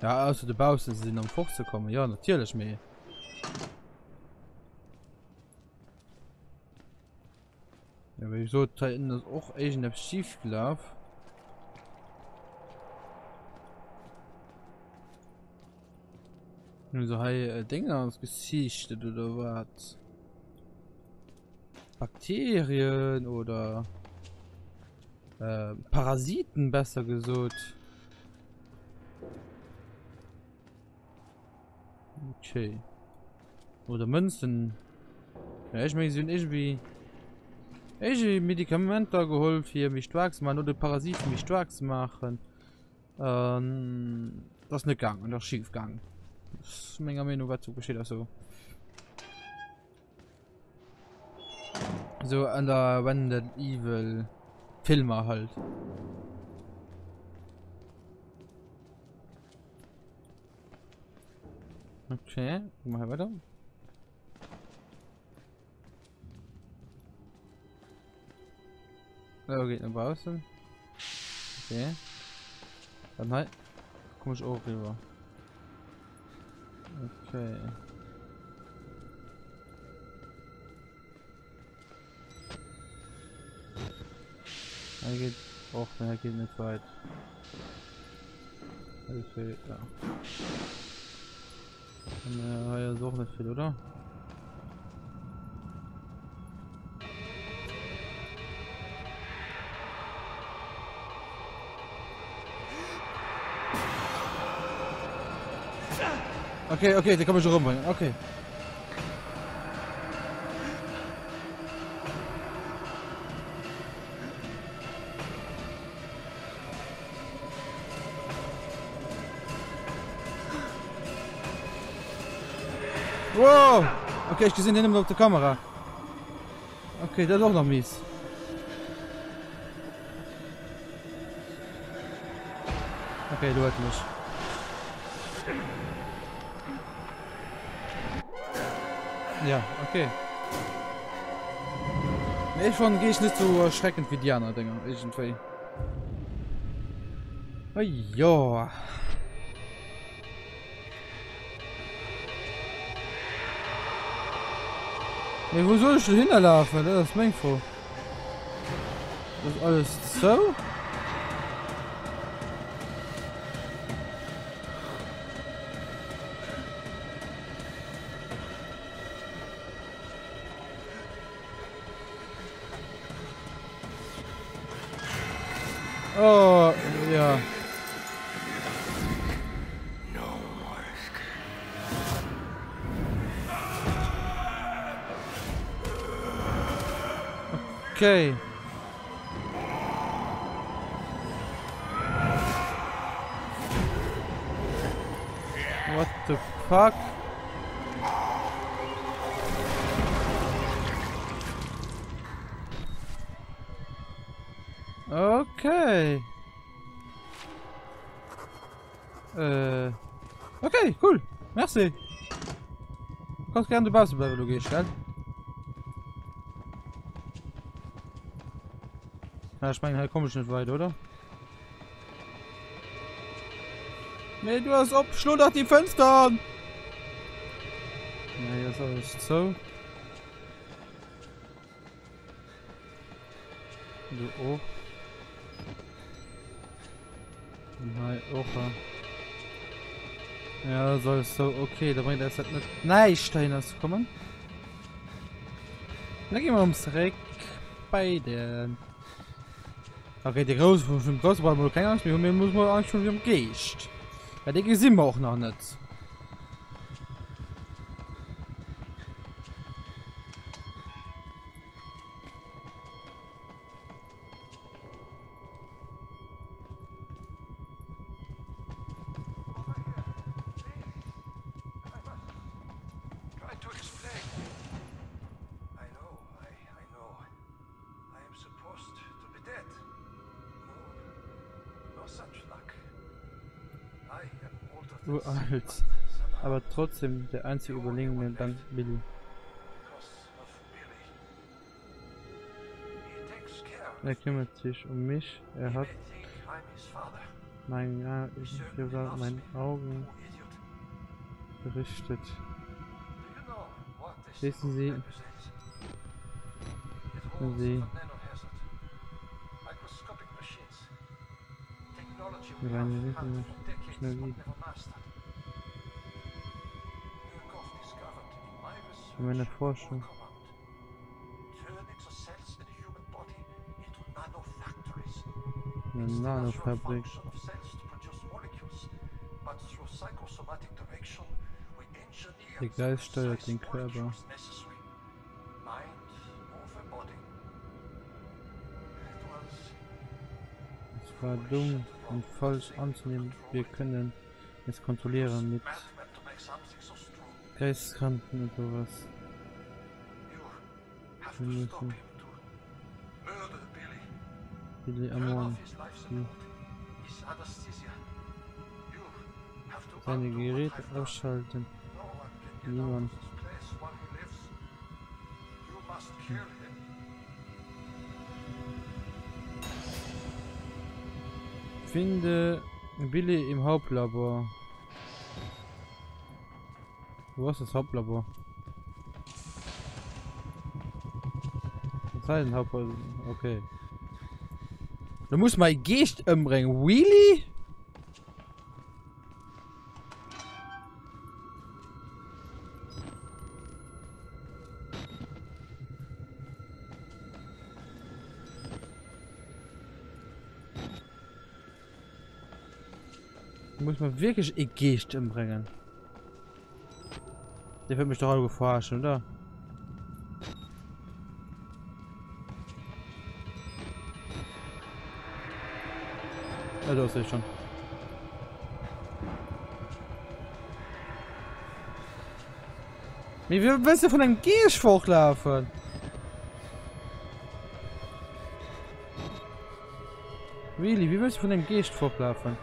Ja, außer du baust sind am Fuch zu kommen. Ja, natürlich mehr. Ja, weil ich so teilen das auch irgendetwas schief gelaufen. So hey, Dinge ausgesichtet oder was? Bakterien oder Parasiten besser gesagt. Okay. Oder Münzen. Ja, ich meine, sind irgendwie Medikamente geholt für mich stark machen oder Parasiten mich stark machen. Das ist nicht gang und das schief gang. Das ist Menge Meinung dazu besteht also. So an der Wende Evil Filme halt. Okay, mal weiter. Oh, geht nach draußen. Okay. Dann halt. Komm ich auch rüber. Okay. Er geht auch, er geht nicht weit. Okay, ja. Und ja, so auch nicht viel, oder? Okay, okay, die kann man schon rumbringen. Okay. Wow! Okay, ich gesehen den auf der Kamera. Okay, das ist auch noch mies. Okay, du hörst mich. Ja, okay. Nee, schon gehe ich nicht so erschreckend wie die anderen Dinger. Irgendwie. Oh, ja. Nee, wo soll ich denn hinlaufen? Das ist mein Froh. Das ist alles so? Oh, ja. Okay. What the fuck? Okay. Okay, cool. Merci. Du kannst gerne dabei bleiben, du gehst, gell? Ja, ich meine, halt komme ich nicht weit, oder? Nee, du hast abschluddert die Fenster! Ja, jetzt alles so. Du auch. Nein, auch. Ja, soll so. Okay, da bringt er jetzt halt nicht. Nein, Steiner zu kommen. Dann gehen wir ums Reck bei den. Okay, die Große vom Großball wohl keine Angst mehr. Mir muss man Angst schon im Geist. Ja, die sind wir auch noch nicht. Uralt. Aber trotzdem der einzige Überlegene dank Billy. Er kümmert sich um mich. Er hat Ja, ich habe meine Augen gerichtet. Wissen Sie, wir werden wissen, Technologie, für meine Forschung, eine Nanofabrik. Der Geist steuert den Körper. Es war dumm und falsch anzunehmen. Wir können es kontrollieren mit Geistkanten und sowas. Wir müssen Billy ermorden. Seine Geräte ausschalten. Niemand. Finde Billy im Hauptlabor. Wo ist das Hauptlabor? Was heißt ein Hauptlabor? Okay. Du musst mal Geist umbringen. Really? Du musst mal wirklich Geist umbringen. Der wird mich doch alle verarschen, oder? Ja, das sehe ich schon. Wie willst du von einem Geist hochlaufen? Really, wie willst du von einem Geist hochlaufen?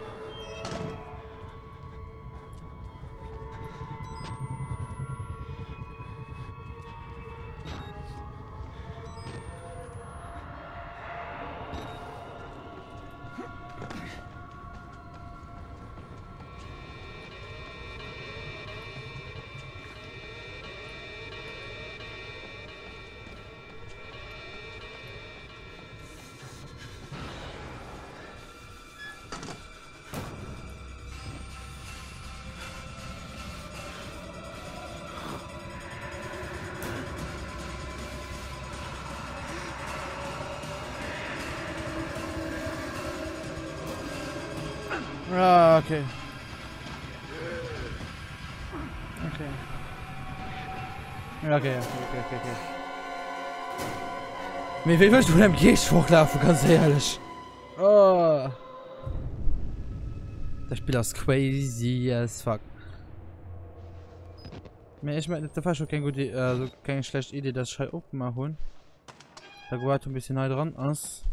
Ah, okay. Okay. Okay. Wie willst du denn im Geist hochlaufen, ganz ehrlich? Oh. Das Spiel ist crazy as fuck. Ich meine, das war schon keine gute, also keine schlechte Idee, das Schei open mal holen. Da war ein bisschen nah dran aus.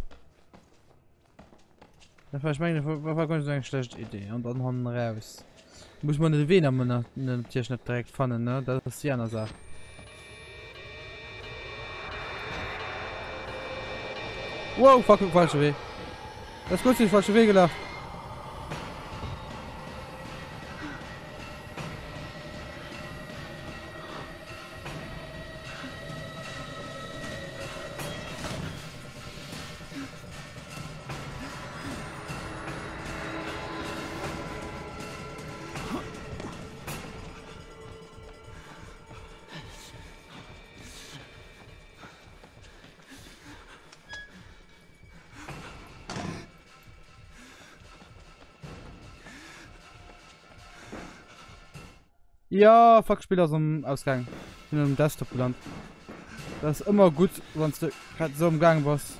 Das war, ich meine, war ganz eine schlechte Idee. Und dann haben wir raus. Muss man nicht wen, aber natürlich nicht direkt fahren, ne? Das ist die andere Sache. Wow, fuck, falsche Weg. Das ist gut, die falsche Weg gelaufen. Ja, fuck, Spiel aus dem Ausgang. Ich bin im Desktop gelandet. Das ist immer gut, sonst du gerade so im Gang warst.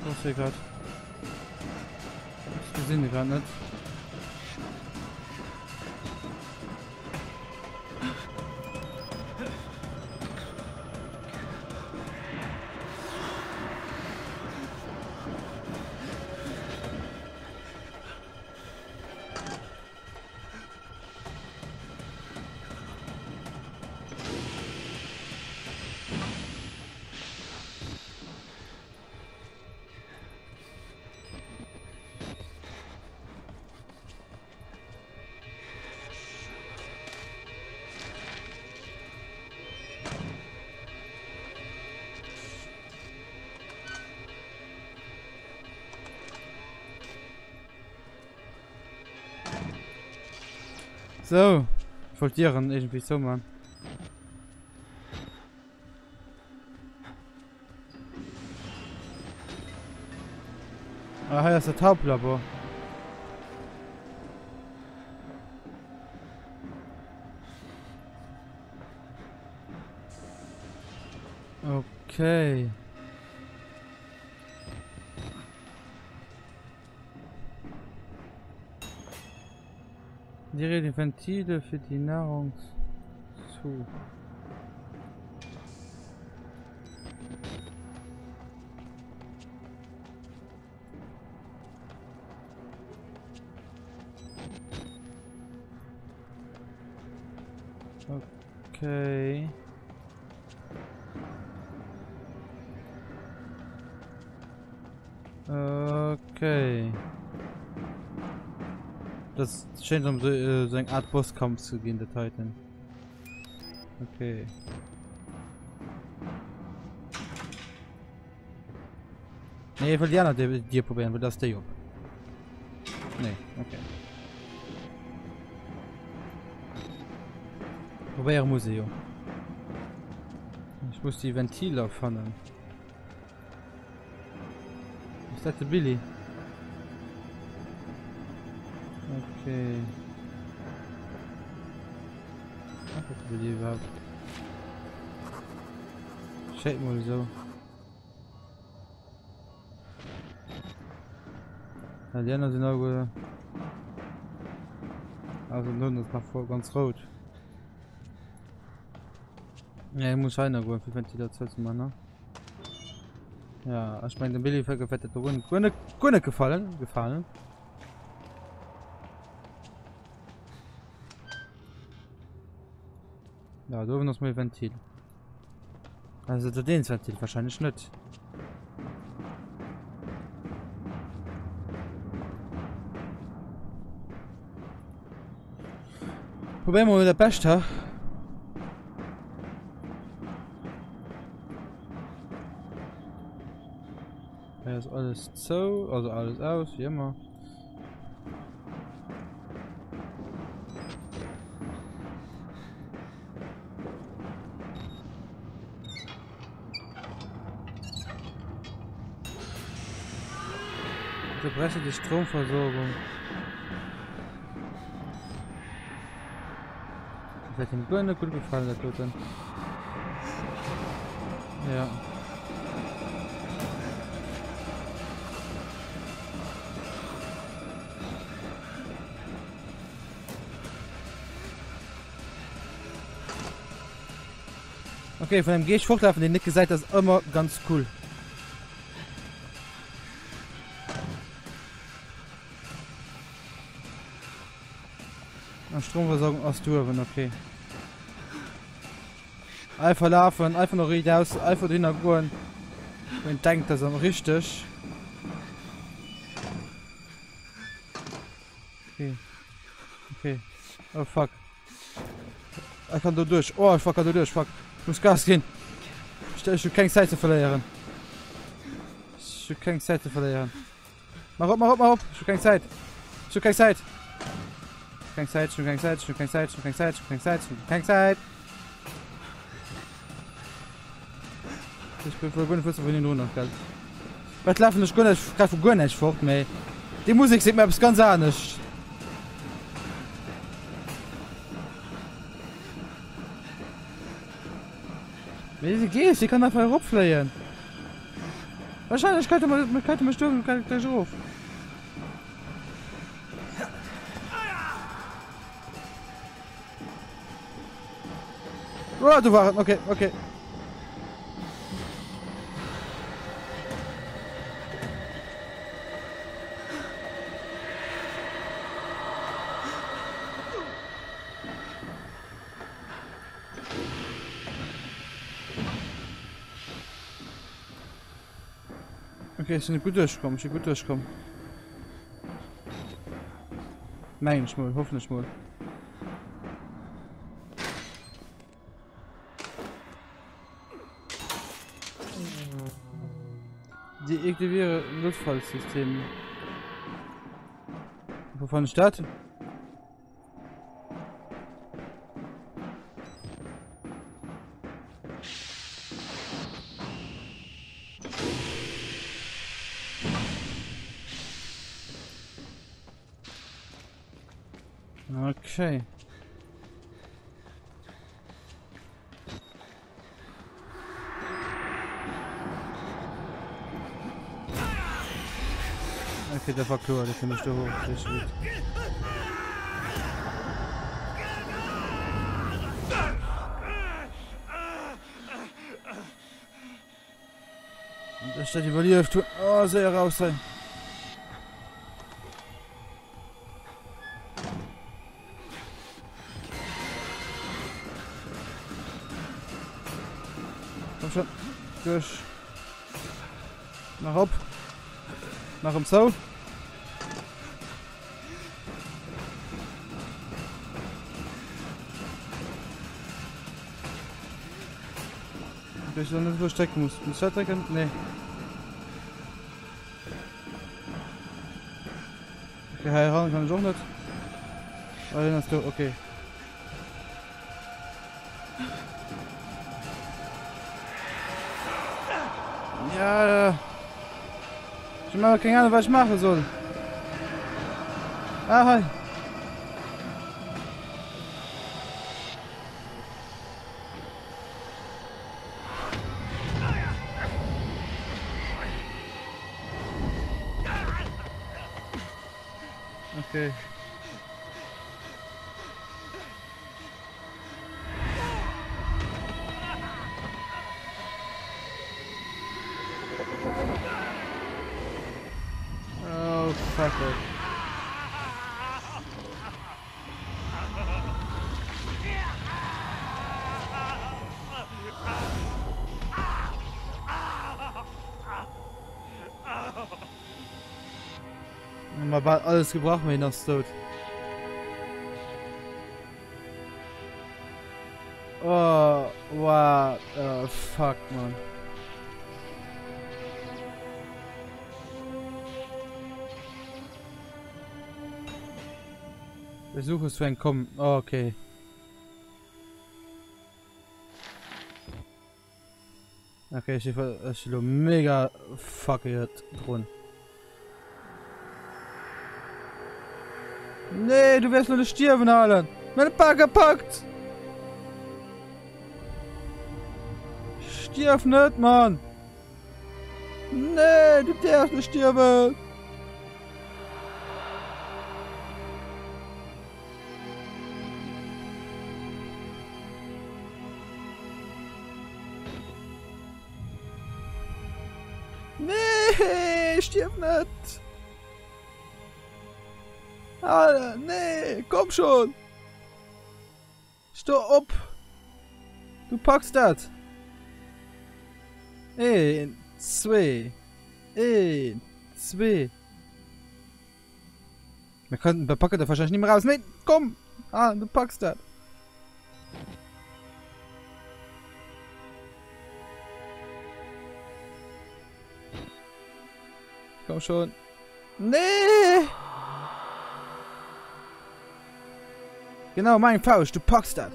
Was hier gerade? Ich gesehen die gerade nicht. So. Ich wollte Tieren irgendwie so, Mann. Ah, hier ist der Taublabor. Okay. Die Ventile für die Nahrung zu. Okay. Okay. Das scheint um so eine Art Bosskampf zu gehen, der Titan. Okay. Nee, ich will ja noch dir probieren, weil das der Job. Nee, okay. Probieren muss ich ja. Ich muss die Ventile auffangen. Ist das der Billy? Okay. Was ist der Billy überhaupt? Shake mal so. Ja, die anderen sind auch gut. Also nun ist noch voll ganz rot. Ja, ich muss einer gehen für Ventilation zu machen, ne? Ja, ich meine, den Billy vergefettet Gründe gefallen. Ja, da oben ist mein Ventil. Also der Ventil wahrscheinlich nicht. Probieren wir mit der Beste. Ja, ist alles so, also alles aus, wie immer. Unterbreche die Stromversorgung. Das hat ihm gut gefallen, der Toten. Ja. Okay, von dem Gehfortlaufen, den Nick gesagt hat, ist immer ganz cool. Stromversorgung aus Durven, okay. Einfach laufen, einfach noch richtig aus, einfach hintergehen. Und denkt, das ist richtig. Okay. Okay. Oh fuck. Ich kann da durch. Oh fuck, kann da durch, fuck. Ich muss Gas gehen. Ich will keine Zeit zu verlieren. Ich will keine Zeit zu verlieren. Mach auf, Ich will keine Zeit. Ich will keine Zeit. Keine Zeit, schon keine Zeit, schon keine Zeit, schon keine Zeit, schon keine Zeit, schon keine Zeit. Ich bin voll gut, von den Runden noch, gell. Was laufen das gut, ich kann von gut nicht fort, mei. Die Musik sieht mir etwas ganz anders. Wie sie geht, sie kann einfach herabfliegen. Wahrscheinlich könnte man stürmen, kann ich gleich rauf. Oh, du warst, okay. Okay, ich bin gut durchgekommen, Nein, schmul, hoffentlich schmul. Deaktiviere Notfallsystem. Wovon Stadt? Okay. Okay, der war klar, der finde ich da hoch. Das ist gut. Und da steht überlebt. Oh, sehr raus sein. Komm schon. Durch. Nach ab. Nach dem Zaun. Ob ich dann nicht verstecken muss. Muss ich verstecken? Nee. Okay, heiraten kann ich auch nicht. Aber dann hast du, okay. Ja. Ich habe keine Ahnung, was ich machen soll. Ah, hi. Okay. Oh, fuck it. Man hat alles gebracht, wenn das tot. Oh, wow, oh, fuck, man. Versuch es zu entkommen. Oh, okay. Okay, ich bin mega fucking drin. Nee, du wirst nur nicht sterben, Alan. Meine Paar gepackt. Stirb nicht, Mann. Nee, du darfst nicht sterben. Nee, stirb nicht. Alter, nee, komm schon. Steh ab. Du packst das. 1, 2. 1, 2. Wir packen das wahrscheinlich nicht mehr raus. Nee, komm. Ah, du packst das. Komm schon. Nee. Genau, mein Faust, du packst das.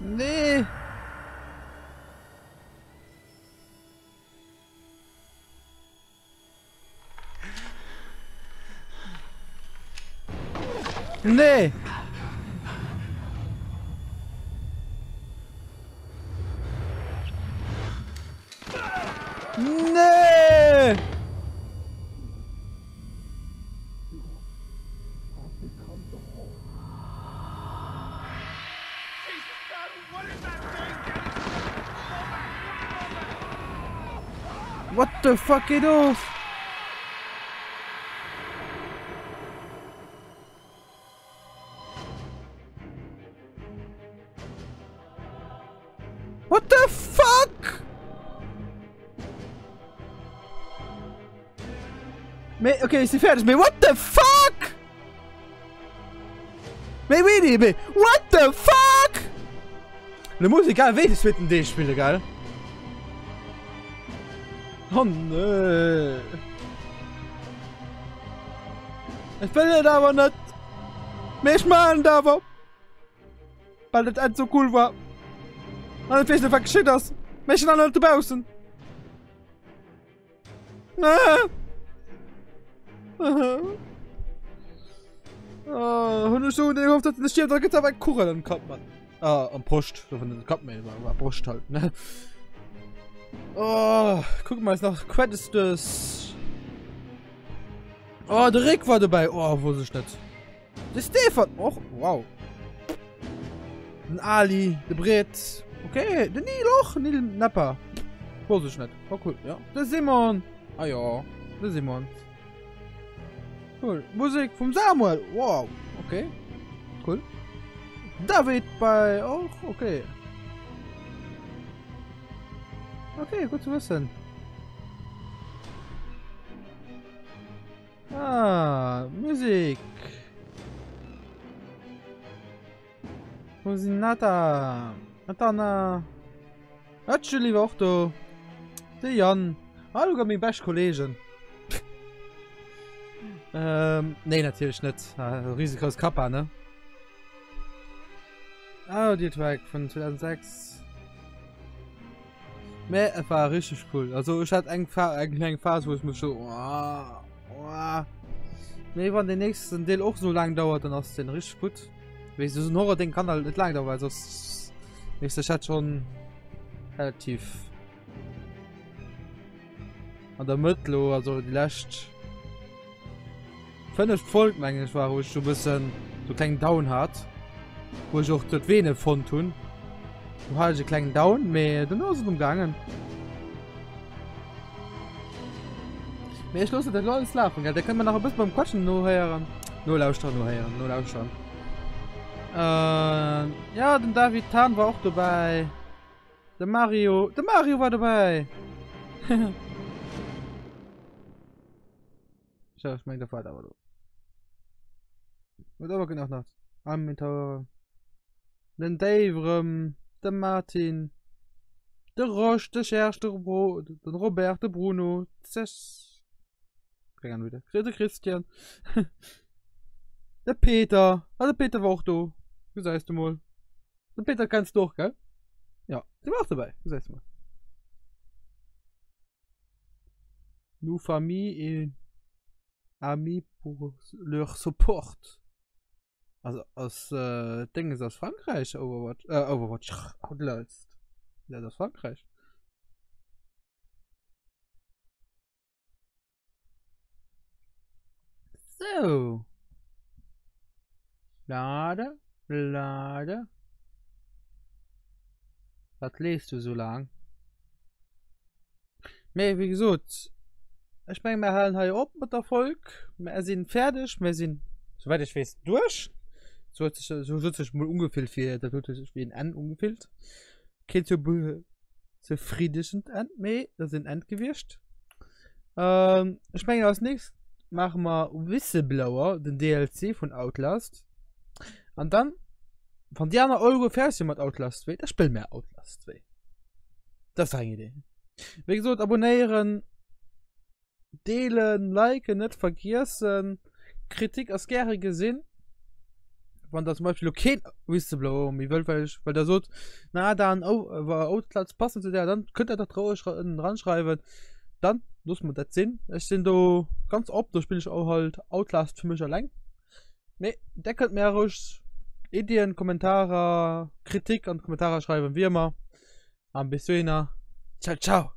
Nee. Nee. Nee. What the fuck, geht auf? What the fuck? Okay, ich bin fertig. What the fuck? Really? What the fuck? Da muss egal welches wird in dem Spiel, egal. Oh nö. Ich will das aber nicht. Mich machen da aber. Weil das alles so cool war. Und dann weißt du, was geschieht ist. Mich dann nicht draußen. Und so, ich hoffe, dass das stirbt, da gibt's aber einen Kuchen am Kopf, Mann. Am Brust. So von den Kopf, war Brust halt, ne? Oh, guck mal, ist noch Quettes. Oh, der Rick war dabei. Oh, wo ist es nicht? Der Stefan. Oh, wow. Ein Ali, der Brett. Okay, der Neil auch. Neil Napper. Wo ist es nicht? Oh, cool, ja. Der Simon. Ah ja, der Simon. Cool. Musik vom Samuel. Wow. Okay. Cool. David bei auch. Okay. Okay, gut zu wissen. Musik. Wo sind Nata? Natana. Actually auch da. Der Jan. Hallo, mein best Kollegen. Nee, natürlich nicht. Risikos Kappa, ne? Audio-Track von 2006. Nee, es war richtig cool. Also ich hatte eine kleine Phase, wo ich mich so... Nee, wenn der nächste Teil auch so lang dauert, dann ist es richtig gut. Weil so ein Horror-Ding kann halt nicht lang dauern, also ich hatte schon relativ... an der Mitte, also die letzte... 5 Folgen eigentlich war, wo ich so ein bisschen so einen kleinen Down hat. Wo ich auch dort wenig von tun. Du hast einen kleinen Down, aber dann ist es umgegangen. Aber ich los, das alles laufen, gell? Da können wir noch ein bisschen beim Quatschen nur hören. Nur lauschen, nur hören, nur lauschen. Ja, der David Tan war auch dabei. Der Mario war dabei. Schau, ich meine, der Vater war da. Wird aber genau noch. Ammentor. Den Dave, der Martin. Der Roche, der Schersch, der Robert, der Bruno. Das kann wieder. Der Christian. Der Peter. Ah, der Peter war auch da. Wie sagst du mal? Der Peter kannst du doch, gell? Ja, der war auch dabei. Wie sagst du mal? Nous famille et amis pour leur support. Also aus Ding ist aus Frankreich, Overwatch. Outlast. Ja, das ist Frankreich. So. Lade. Was liest du so lang? Nee, wie gesagt, ich meine, wir halten hier ab mit der Folge. Wir sind fertig, wir sind, soweit ich weiß, durch. So wird sich mal ungefähr für, da wird sich wie ein End ungefähr. Geht so befriedigend an, nee, das sind Endgewicht. Ich meine, als nächstes machen wir Whistleblower, den DLC von Outlast. Und dann, von der einer Euro fährst du mit Outlast 2, das spielt mehr Outlast 2. Das ist eine Idee. Wie gesagt, abonnieren, teilen, liken, nicht vergessen. Kritik als gerne gesehen. Wenn das zum Beispiel kein Whistleblower um weil der so, na dann war Outlast passend zu der, dann könnt ihr da traurig dran schreiben. Dann muss man das sehen. Ich bin da ganz oft, da bin ich auch halt Outlast für mich allein. Ne, der könnt mir ruhig Ideen, Kommentare, Kritik und Kommentare schreiben, wie immer. Bis dahin. Ciao, ciao.